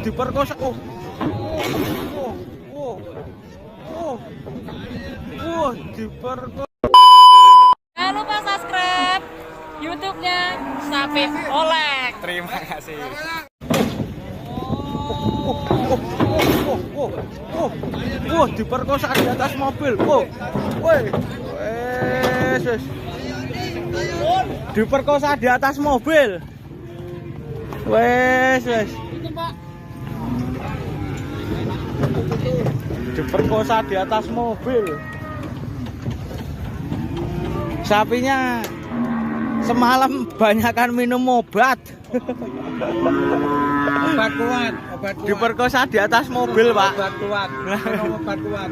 Diperkosa. Diperkosa. Jangan lupa subscribe YouTube-nya Sapi Olek. Terima kasih. Diperkosa di atas mobil. Diperkosa di atas mobil. Wes. Diperkosa di atas mobil. Sapinya semalam banyakan minum obat. Obat kuat. Diperkosa di atas mobil, Pak. Obat kuat. Obat kuat.